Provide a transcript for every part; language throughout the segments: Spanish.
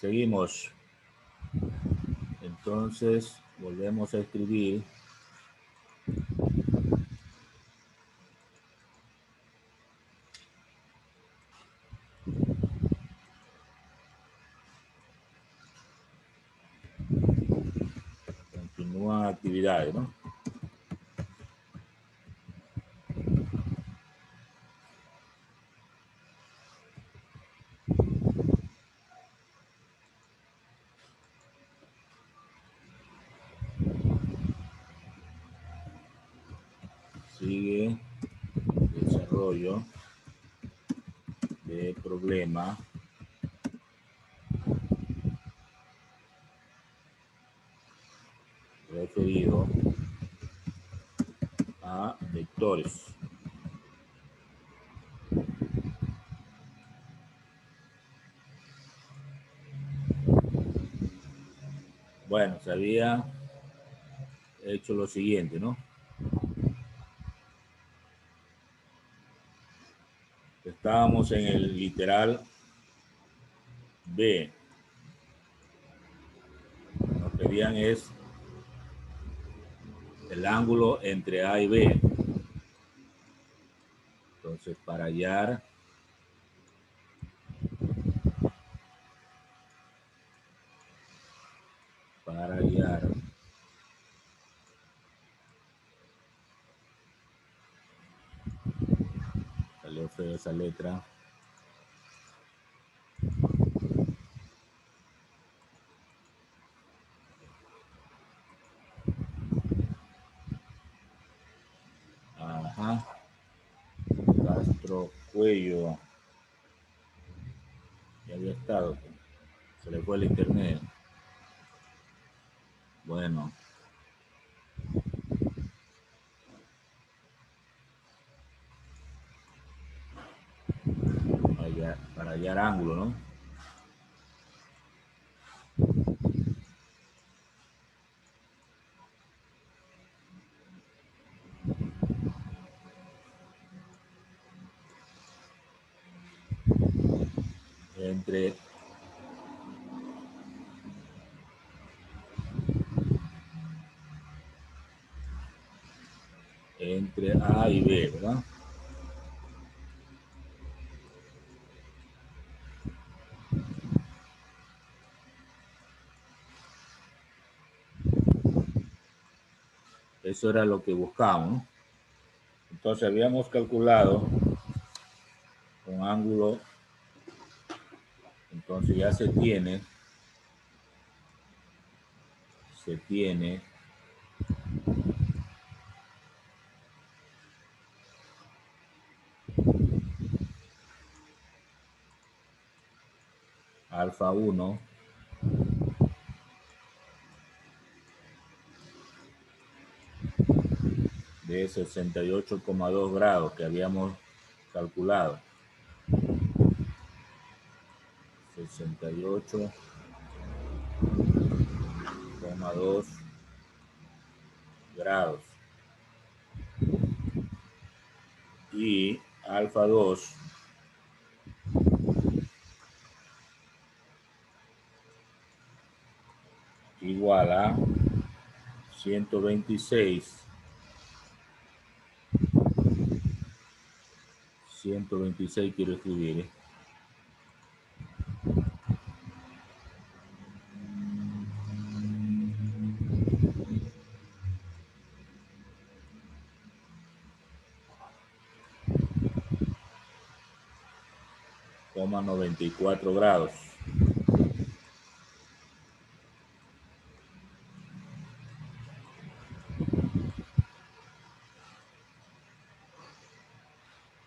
Seguimos. Entonces, volvemos a escribir. Continúan actividades, ¿no? Sigue desarrollo de problema referido a vectores. Bueno, se había hecho lo siguiente, ¿no? Estábamos en el literal B. Nos pedían es el ángulo entre A y B. Entonces, para hallar salió feo esa letra. Ajá. Castro Cuello. Ya había estado. Se le fue el internet. Bueno. Para hallar ángulo, ¿no? Entre A y B, ¿verdad? Eso era lo que buscábamos, ¿no? Entonces habíamos calculado un ángulo, entonces ya se tiene alfa 1 de 68,2 grados que habíamos calculado. 68,2 grados. Y alfa 2 igual a 126 quiero escribir, coma 94 grados.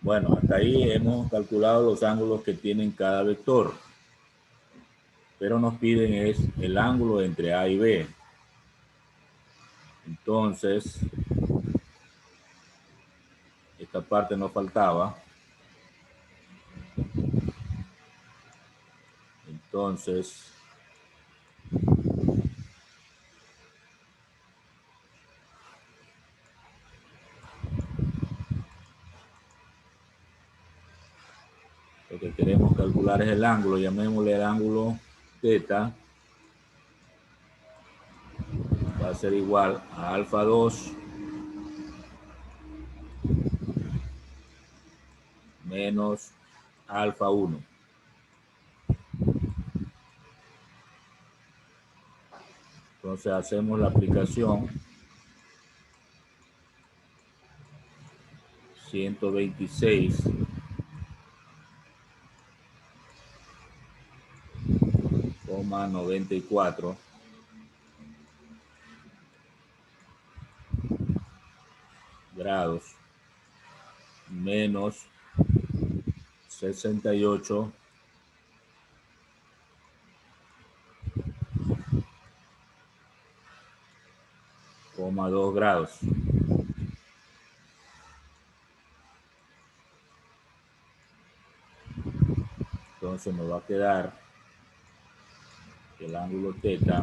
Bueno, hasta ahí hemos calculado los ángulos que tienen cada vector. Pero nos piden es el ángulo entre A y B. Entonces, esta parte nos faltaba. Entonces, lo que queremos calcular es el ángulo, llamémosle el ángulo teta va a ser igual a alfa 2 menos alfa 1. Entonces hacemos la aplicación 126,94 grados menos 68,2 grados. Entonces nos va a quedar que el ángulo teta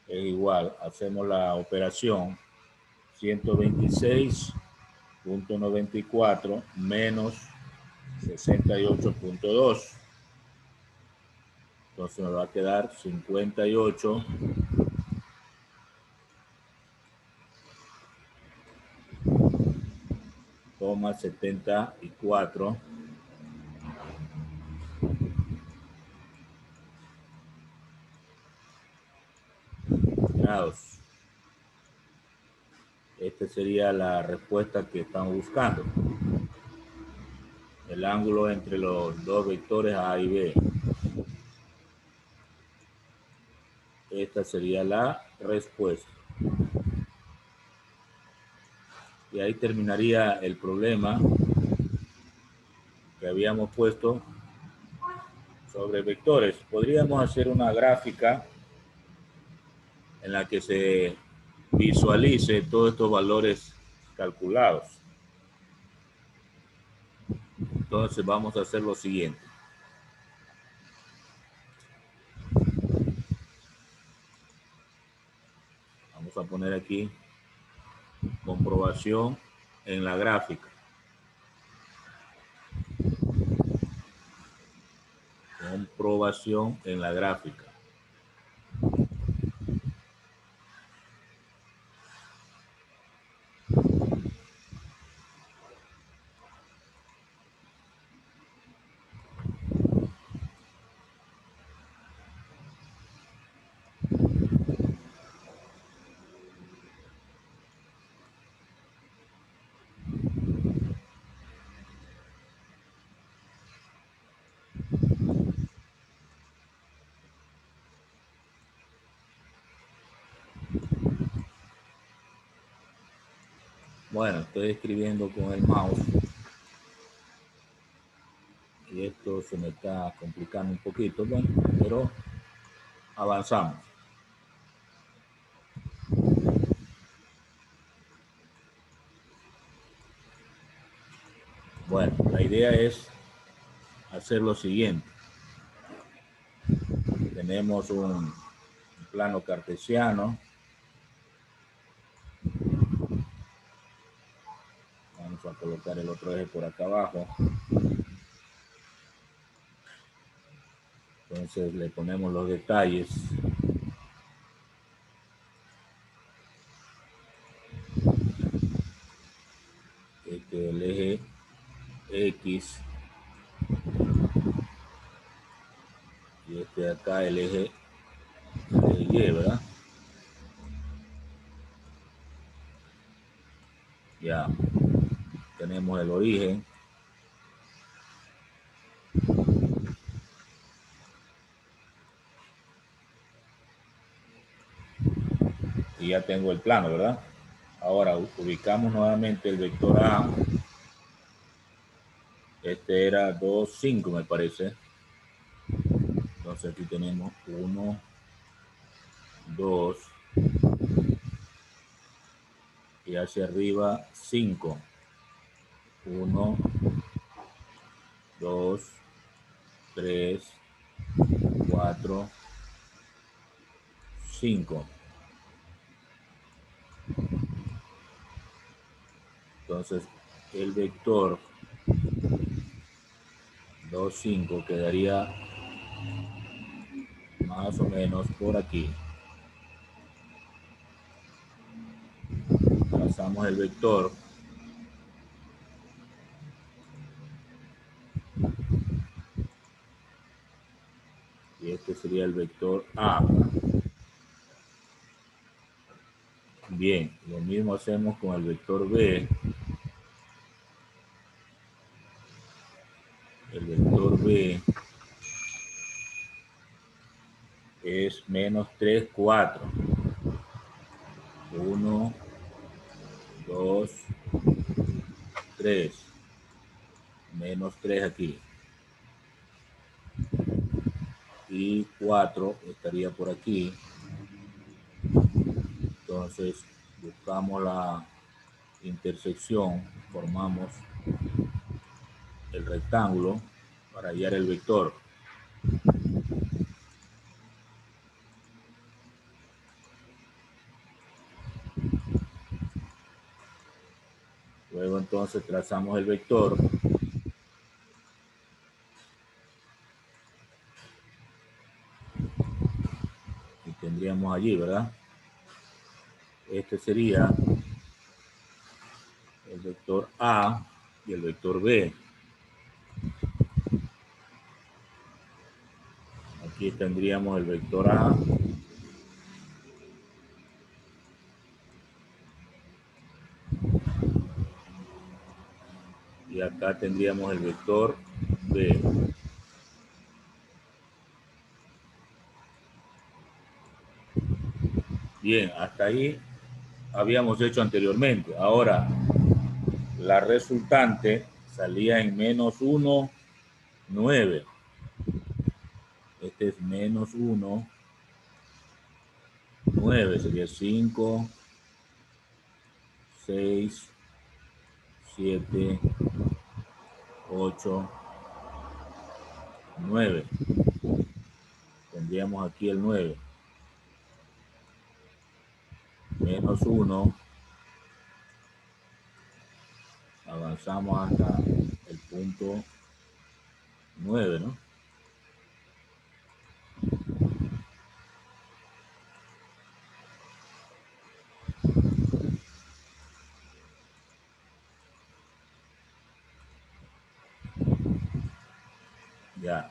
es igual, hacemos la operación 126,94 menos 68,2. Entonces nos va a quedar 58,74 grados. Esta sería la respuesta que estamos buscando. El ángulo entre los dos vectores A y B. Esta sería la respuesta. Y ahí terminaría el problema que habíamos puesto sobre vectores. Podríamos hacer una gráfica en la que se visualice todos estos valores calculados. Entonces vamos a hacer lo siguiente. Vamos a poner aquí comprobación en la gráfica. Comprobación en la gráfica. Bueno, estoy escribiendo con el mouse y esto se me está complicando un poquito, bueno, pero avanzamos. Bueno, la idea es hacer lo siguiente. Tenemos un plano cartesiano. Vamos a colocar el otro eje por acá abajo. Entonces le ponemos los detalles. El eje X y este de acá el eje Y, ¿verdad? Ya tenemos el origen. Y ya tengo el plano, ¿verdad? Ahora ubicamos nuevamente el vector A. Este era 2, 5 me parece. Entonces aquí tenemos 1, 2 y hacia arriba 5. 1, 2, 3, 4, 5. Entonces el vector 2, 5 quedaría más o menos por aquí. Trazamos el vector. Y este sería el vector A. Bien, lo mismo hacemos con el vector B. El vector B es menos 3, 4. 1, 2, 3. Menos 3 aquí. Y 4 estaría por aquí. Entonces buscamos la intersección, formamos el rectángulo para hallar el vector. Luego entonces trazamos el vector. Y tendríamos allí, ¿verdad? Este sería el vector A y el vector B. Aquí tendríamos el vector A y acá tendríamos el vector B. Bien, hasta ahí habíamos hecho anteriormente. Ahora, la resultante salía en menos 1, 9. Este es menos 1, 9. Sería 5, 6, 7, 8, 9. Tendríamos aquí el 9. Menos 1. Avanzamos hasta el punto 9, ¿no? Ya.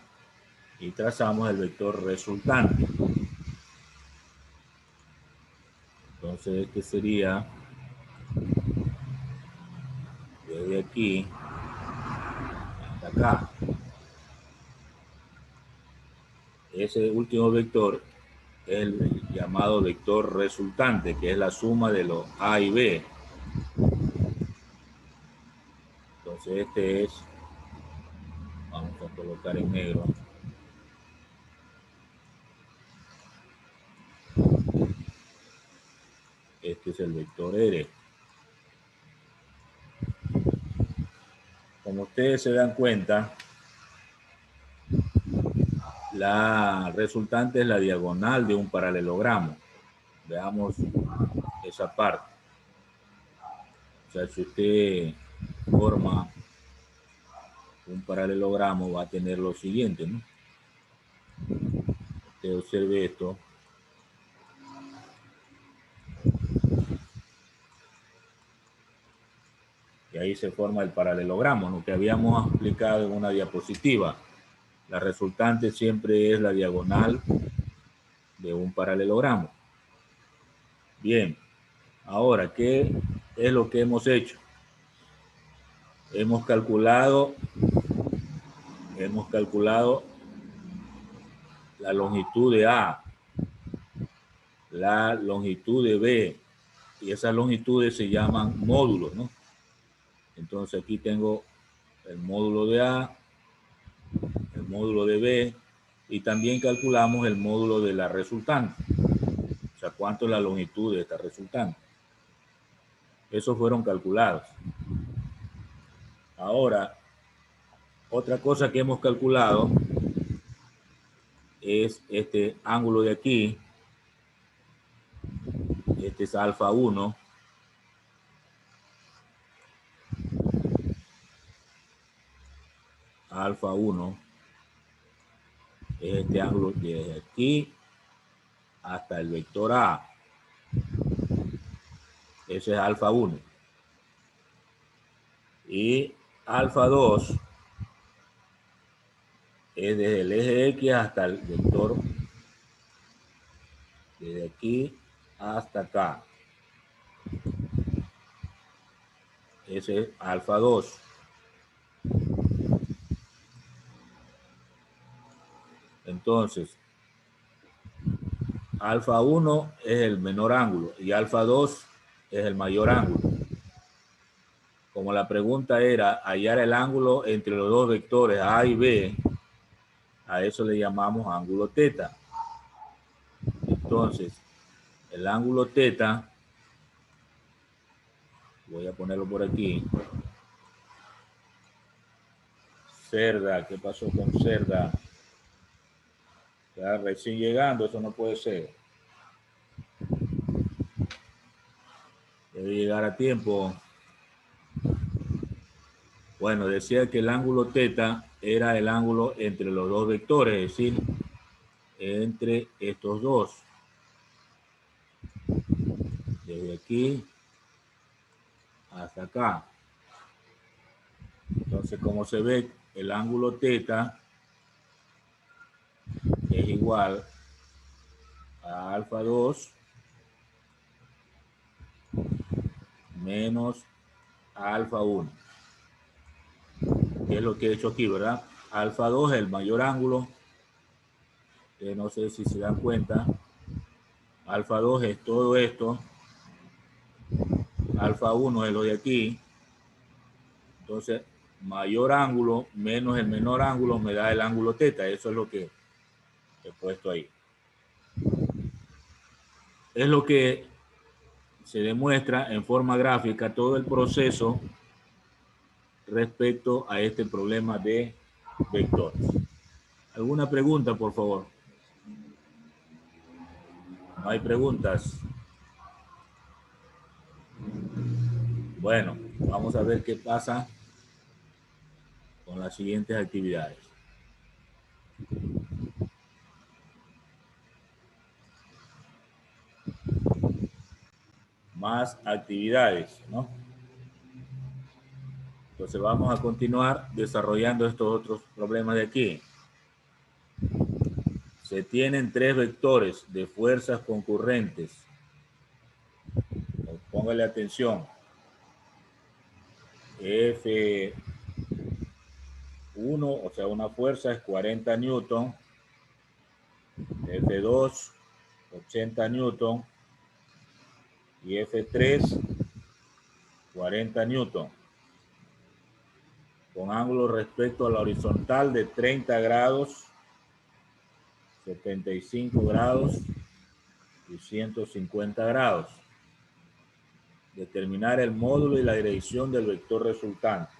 Y trazamos el vector resultante. Entonces este sería desde aquí hasta acá. Ese último vector es el llamado vector resultante, que es la suma de los A y B. Entonces este es, vamos a colocar en negro, este es el vector R. Como ustedes se dan cuenta, la resultante es la diagonal de un paralelogramo. Veamos esa parte. O sea, si usted forma un paralelogramo, va a tener lo siguiente, ¿no? Usted observe esto. Y ahí se forma el paralelogramo, lo que habíamos explicado en una diapositiva. La resultante siempre es la diagonal de un paralelogramo. Bien, ahora, ¿qué es lo que hemos hecho? Hemos calculado la longitud de A, la longitud de B, y esas longitudes se llaman módulos, ¿no? Entonces aquí tengo el módulo de A, el módulo de B, y también calculamos el módulo de la resultante. O sea, cuánto es la longitud de esta resultante. Esos fueron calculados. Ahora, otra cosa que hemos calculado es este ángulo de aquí. Este es alfa 1. Alfa 1. es este ángulo desde aquí hasta el vector A. Ese es alfa 1. Y alfa 2 es desde el eje X hasta el vector, desde aquí hasta acá. Ese es alfa 2. Entonces, alfa 1 es el menor ángulo y alfa 2 es el mayor ángulo. Como la pregunta era hallar el ángulo entre los dos vectores A y B, a eso le llamamos ángulo teta. Entonces, el ángulo teta, voy a ponerlo por aquí. Cerda, ¿qué pasó con Cerda? Está recién llegando, eso no puede ser. Debe llegar a tiempo. Bueno, decía que el ángulo teta era el ángulo entre los dos vectores, es decir, entre estos dos. Desde aquí hasta acá. Entonces, como se ve, el ángulo teta es igual a alfa 2 menos alfa 1. Que es lo que he hecho aquí, ¿verdad? Alfa 2 es el mayor ángulo. No sé si se dan cuenta. Alfa 2 es todo esto. Alfa 1 es lo de aquí. Entonces, mayor ángulo menos el menor ángulo me da el ángulo teta. Eso es lo que he puesto ahí. Es lo que se demuestra en forma gráfica todo el proceso respecto a este problema de vectores. ¿Alguna pregunta, por favor? No hay preguntas. Bueno, vamos a ver qué pasa con las siguientes actividades. Más actividades, ¿no? Entonces vamos a continuar desarrollando estos otros problemas de aquí. Se tienen tres vectores de fuerzas concurrentes. Póngale atención. F1, o sea, una fuerza es 40 newton. F2, 80 newton. Y F3, 40 newton. Con ángulo respecto a la horizontal de 30 grados, 75 grados y 150 grados. Determinar el módulo y la dirección del vector resultante.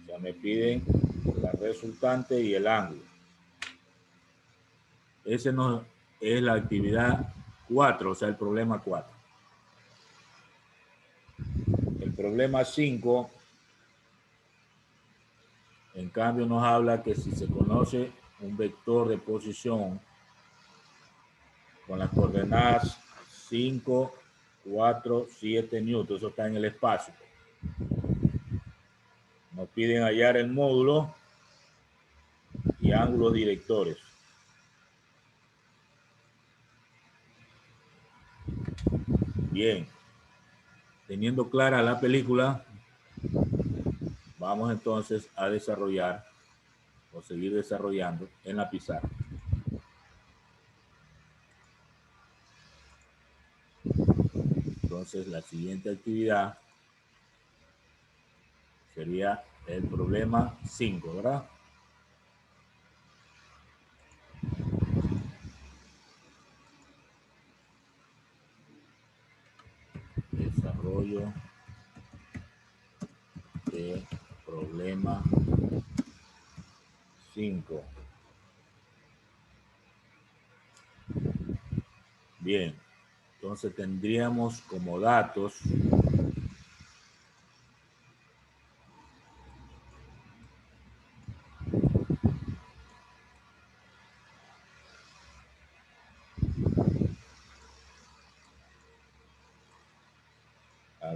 Ya me piden la resultante y el ángulo. Ese no es la actividad 4, o sea, el problema 4. El problema 5, en cambio, nos habla que si se conoce un vector de posición con las coordenadas 5, 4, 7 newton, eso está en el espacio. Nos piden hallar el módulo y ángulos directores. Bien, teniendo clara la película, vamos entonces a desarrollar o seguir desarrollando en la pizarra. Entonces, la siguiente actividad sería el problema 5, ¿verdad? Desarrollo de problema 5. Bien, entonces tendríamos como datos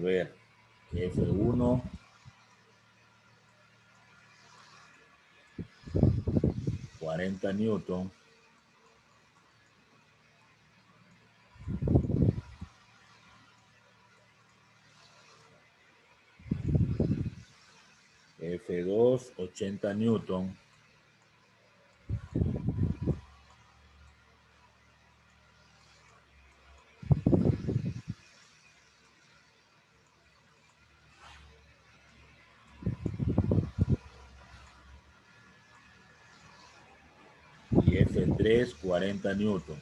ver, F1, 40 newton. F2, 80 newton. Y F3, 40 newton.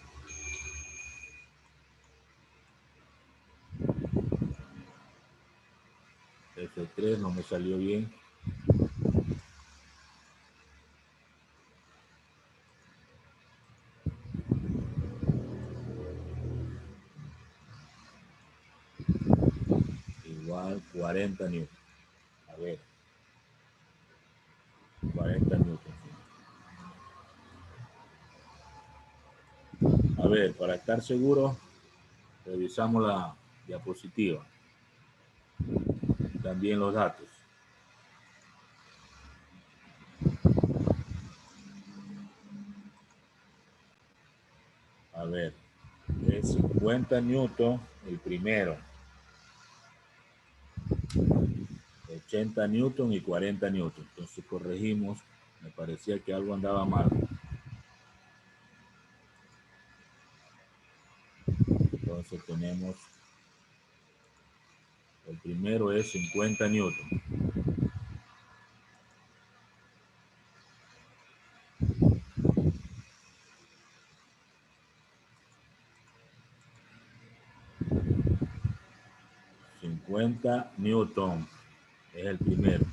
F3 no me salió bien. Igual 40 newton. A ver. 40 newton. A ver, para estar seguro, revisamos la diapositiva. También los datos. A ver, es 50 newton el primero. 80 newton y 40 newton. Entonces corregimos. Me parecía que algo andaba mal. Entonces tenemos, el primero es 50 newton. Newton es el primero.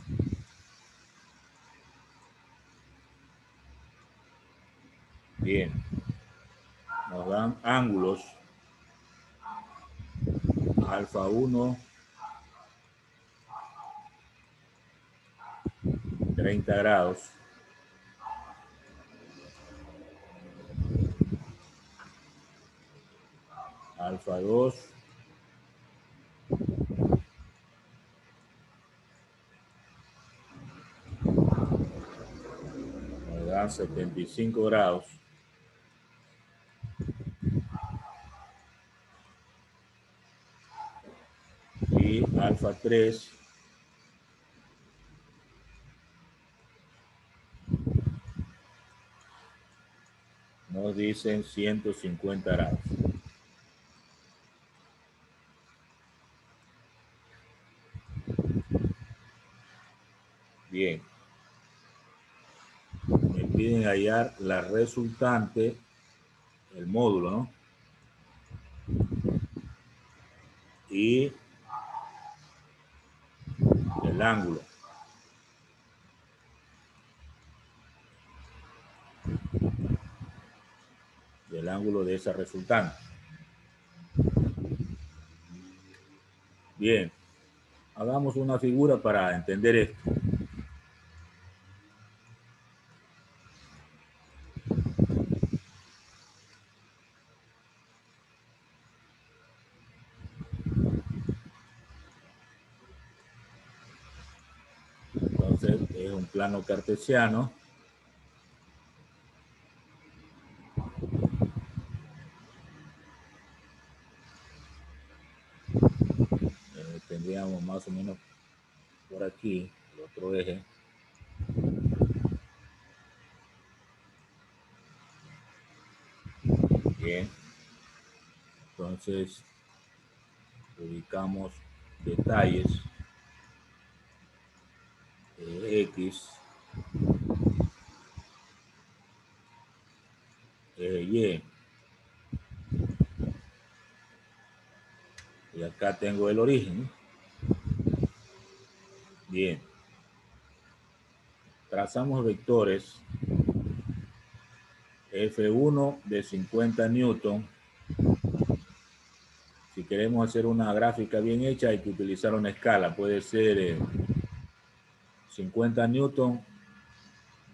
Bien, nos dan ángulos. Alfa 1, 30 grados. Alfa 2, nos dan 75 grados. Y alfa 3 nos dicen 150 grados. Bien. Me piden hallar la resultante, el módulo, ¿no? Y el ángulo. Del ángulo de esa resultante. Bien, hagamos una figura para entender esto. Entonces es un plano cartesiano. Tendríamos más o menos por aquí el otro eje. Bien, entonces ubicamos detalles. X, Y. Y acá tengo el origen. Bien. Trazamos vectores. F1 de 50 newton. Si queremos hacer una gráfica bien hecha, hay que utilizar una escala. Puede ser 50 newton,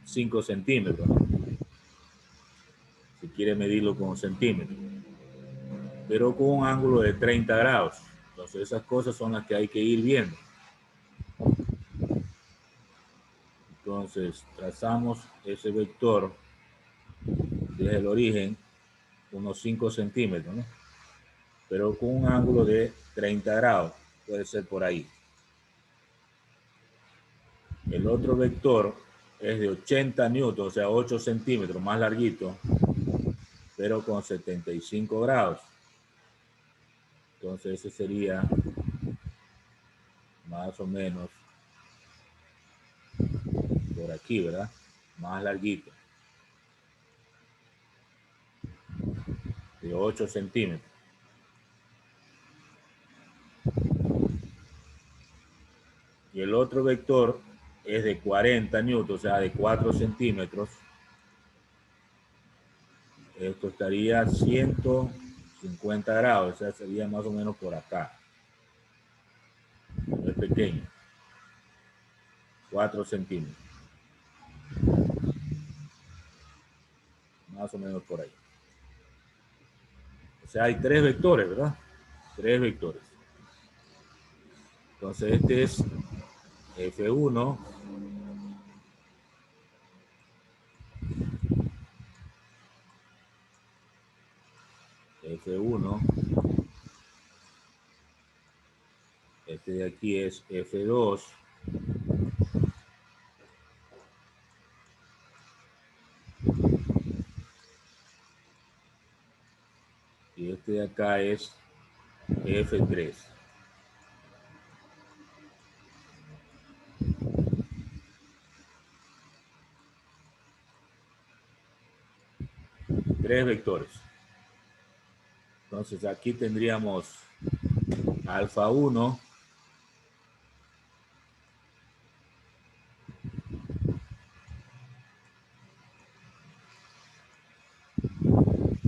5 centímetros. Si quiere medirlo con centímetros. Pero con un ángulo de 30 grados. Entonces esas cosas son las que hay que ir viendo. Entonces trazamos ese vector desde el origen unos 5 centímetros, ¿no? Pero con un ángulo de 30 grados, puede ser por ahí. El otro vector es de 80 newtons, o sea, 8 centímetros, más larguito, pero con 75 grados. Entonces ese sería más o menos por aquí, ¿verdad? Más larguito, de 8 centímetros. Y el otro vector es de 40 newtons, o sea, de 4 centímetros. Esto estaría a 150 grados, o sea, sería más o menos por acá. Es pequeño. 4 centímetros. Más o menos por ahí. O sea, hay 3 vectores, ¿verdad? 3 vectores. Entonces este es F1, F1, este de aquí es F2, y este de acá es F3. Tres vectores. Entonces aquí tendríamos alfa 1,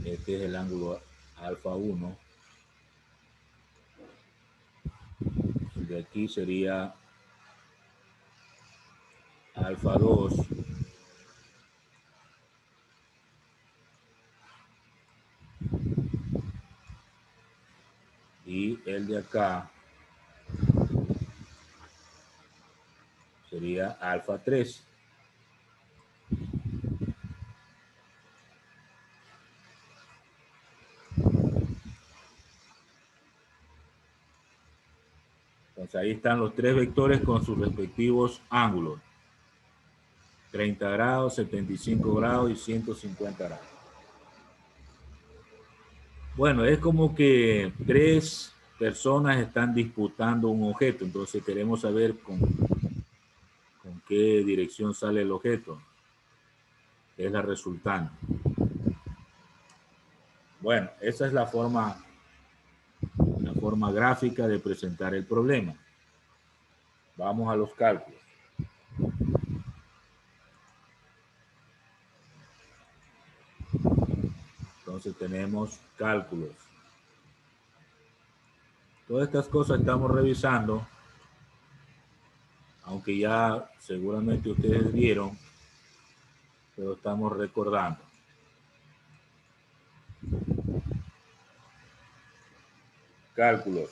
este es el ángulo alfa 1, el de aquí sería alfa 2, y el de acá sería alfa 3. Entonces ahí están los tres vectores con sus respectivos ángulos. 30 grados, 75 grados y 150 grados. Bueno, es como que tres personas están disputando un objeto, entonces queremos saber con qué dirección sale el objeto. Es la resultante. Bueno, esa es la forma gráfica de presentar el problema. Vamos a los cálculos. Entonces tenemos cálculos. Todas estas cosas estamos revisando, aunque ya seguramente ustedes vieron, pero estamos recordando. Cálculos.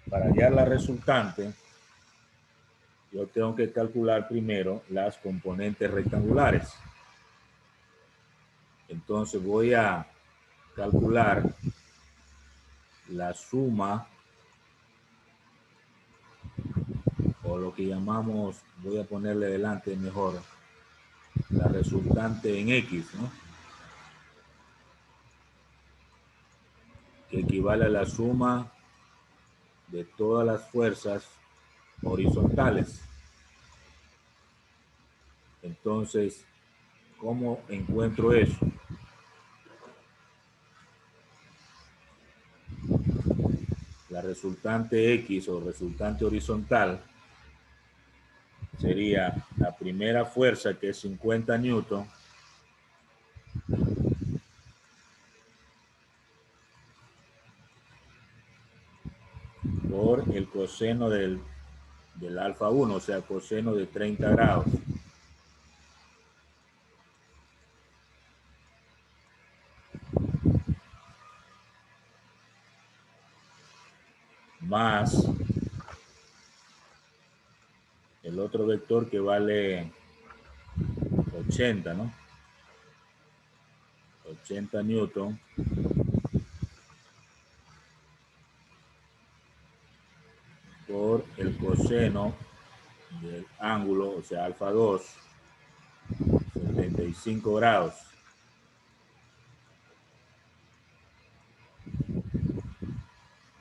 Para hallar la resultante, yo tengo que calcular primero las componentes rectangulares. Entonces voy a calcular la suma, o lo que llamamos, voy a ponerle delante mejor, la resultante en X, ¿no? Que equivale a la suma de todas las fuerzas horizontales. Entonces, ¿cómo encuentro eso? La resultante X o resultante horizontal sería la primera fuerza, que es 50 newton, por el coseno del alfa 1, o sea, coseno de 30 grados. más el otro vector que vale 80, ¿no? 80 newton por el coseno del ángulo, o sea, alfa 2, 75 grados.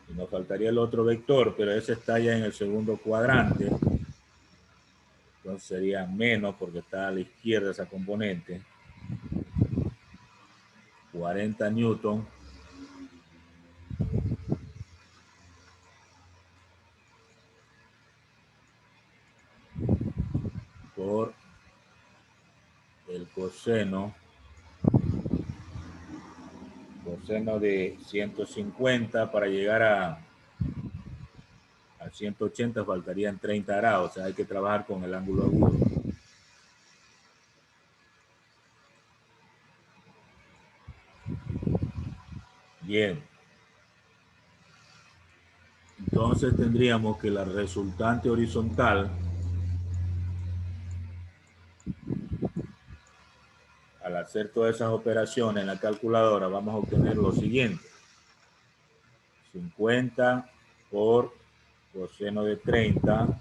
Y nos faltaría el otro vector, pero ese está ya en el segundo cuadrante. Entonces sería menos porque está a la izquierda esa componente. 40 newton por el coseno de 150 para llegar a 180 faltarían 30 grados, o sea, hay que trabajar con el ángulo agudo. Bien. Entonces tendríamos que la resultante horizontal, al hacer todas esas operaciones en la calculadora, vamos a obtener lo siguiente. 50 por coseno de 30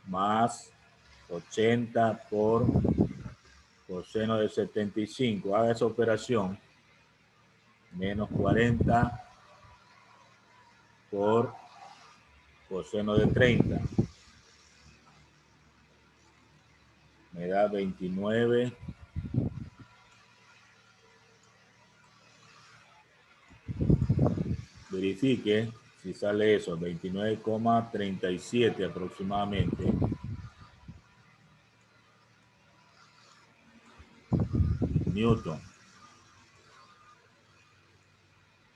más 80 por coseno de 75. Haga esa operación. Menos 40 por coseno de 30. Me da 29. Verifique si sale eso, 29,37 aproximadamente. Newton.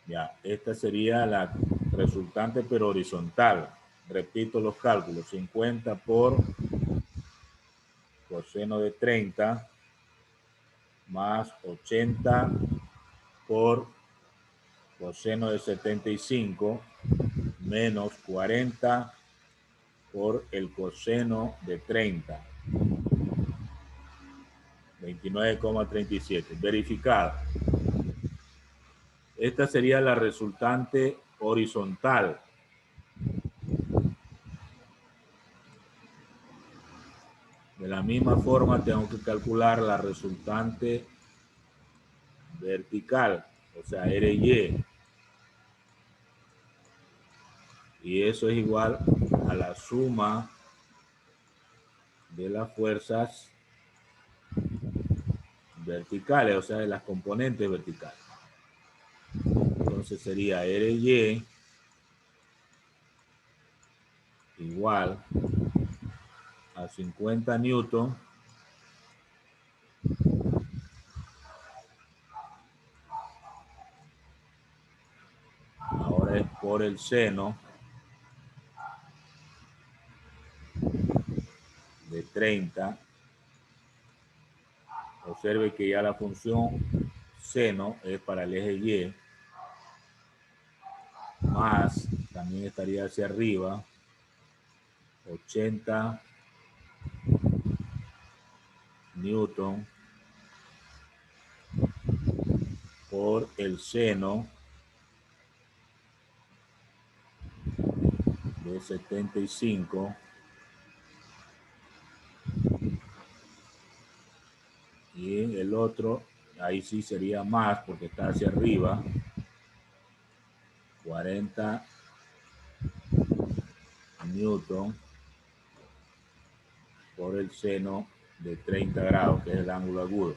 Ya, esta sería la resultante pero horizontal. Repito los cálculos, 50 por coseno de 30 más 80 por coseno de 75 menos 40 por el coseno de 30. 29,37. Verificada. Esta sería la resultante horizontal. De la misma forma tengo que calcular la resultante vertical, o sea, RY. Y eso es igual a la suma de las fuerzas verticales, o sea, de las componentes verticales. Entonces sería RY igual a 50 newton ahora es por el seno de 30. Observe que ya la función seno es para el eje Y, más, también estaría hacia arriba, 80 newton por el seno de 75 y el otro, ahí sí sería más porque está hacia arriba, 40 newton por el seno de 30 grados, que es el ángulo agudo.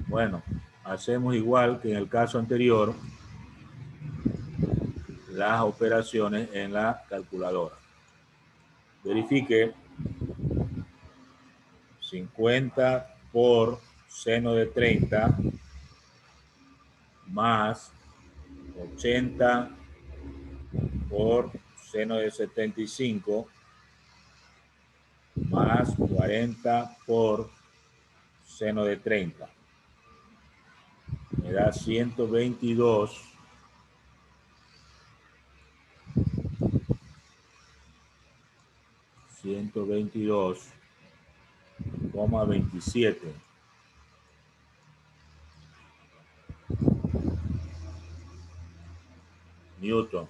Bueno, hacemos igual que en el caso anterior, las operaciones en la calculadora. Verifique 50 por seno de 30 más 80 por seno de 75 más 40 por seno de 30. Me da 122 122,27 Newton.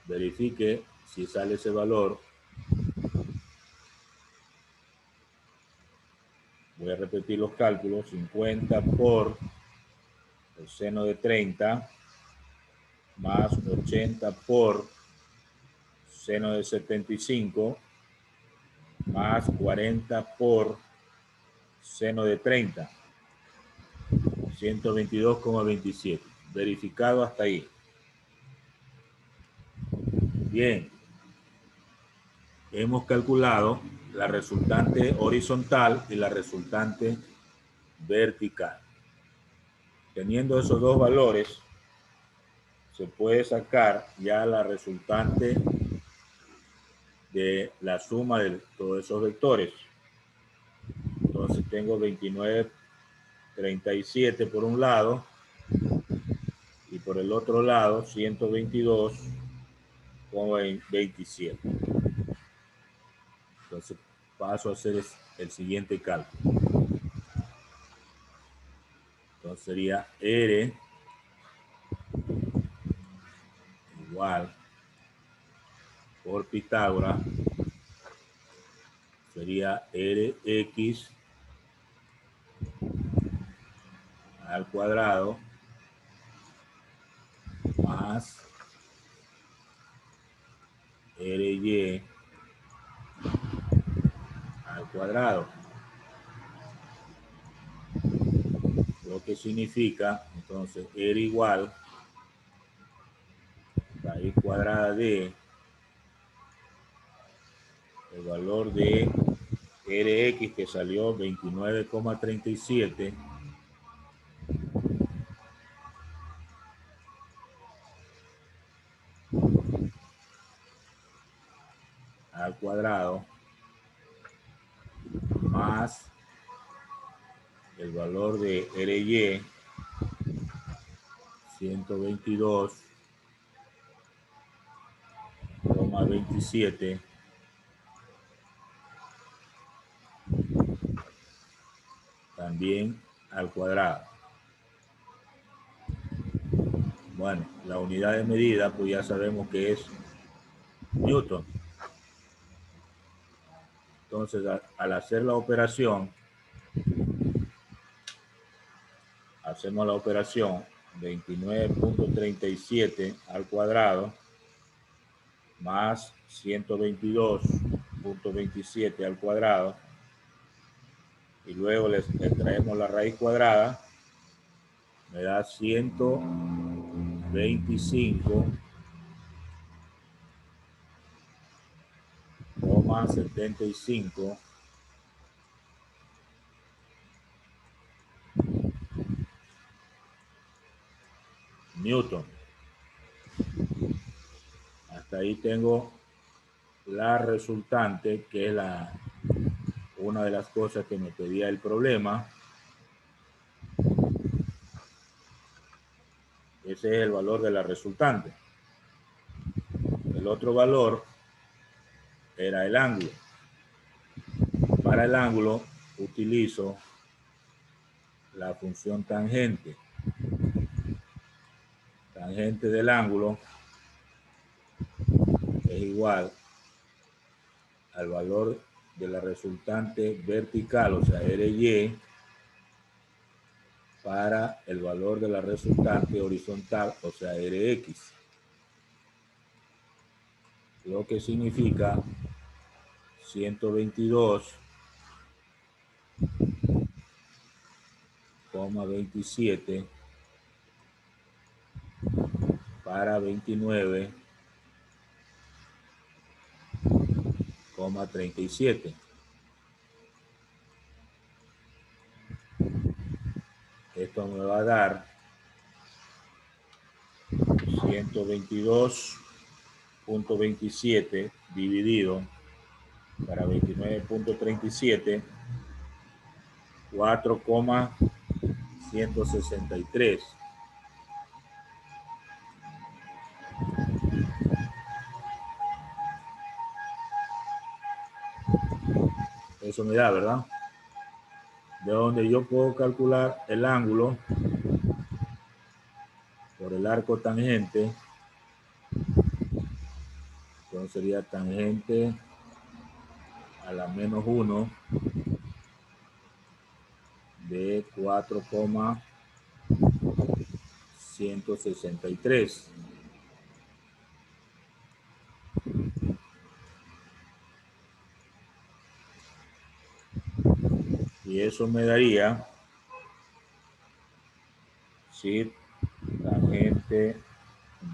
Verifique si sale ese valor. Voy a repetir los cálculos. 50 por el seno de 30 más 80 por seno de 75 más 40 por seno de 30. 122,27. Verificado hasta ahí. Bien. Hemos calculado la resultante horizontal y la resultante vertical. Teniendo esos dos valores, se puede sacar ya la resultante de la suma de todos esos vectores. Entonces tengo 29,37 por un lado y por el otro lado 122,27. Entonces paso a hacer el siguiente cálculo. Entonces sería R igual por Pitágoras sería Rx al cuadrado más Ry al cuadrado, lo que significa entonces R igual raíz cuadrada de el valor de Rx que salió 29,37 al cuadrado más el valor de Ry 122,27 también al cuadrado. Bueno, la unidad de medida pues ya sabemos que es Newton. Entonces al hacer la operación, hacemos la operación 29,37 al cuadrado más 122,27 al cuadrado y luego le extraemos la raíz cuadrada, me da 125,75 Newton. Hasta ahí tengo la resultante, que es una de las cosas que me pedía el problema. Ese es el valor de la resultante. El otro valor era el ángulo. Para el ángulo utilizo la función tangente. Tangente del ángulo es igual al valor de la resultante vertical, o sea, Ry, para el valor de la resultante horizontal, o sea, Rx. Lo que significa 122,27 para 29,37. Esto me va a dar 122,27 29.27 dividido para 29.37, 4,163. Eso me da, ¿verdad? De donde yo puedo calcular el ángulo por el arco tangente. Entonces sería tangente a la menos 1 de 4,163. Y eso me daría, si tangente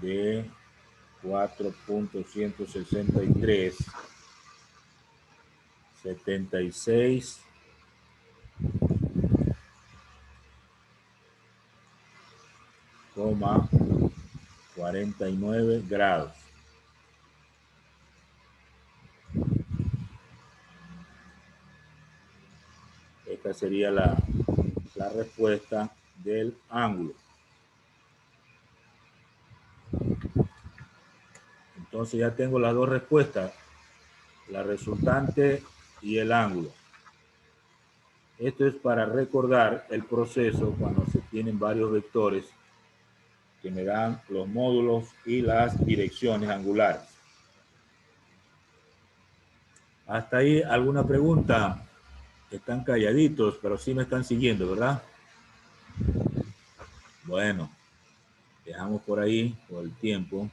de 4,163, 76,49 grados. Esta sería la respuesta del ángulo. Entonces ya tengo las dos respuestas, la resultante y el ángulo. Esto es para recordar el proceso cuando se tienen varios vectores que me dan los módulos y las direcciones angulares. Hasta ahí, ¿alguna pregunta? Están calladitos, pero sí me están siguiendo, ¿verdad? Bueno, dejamos por ahí por el tiempo.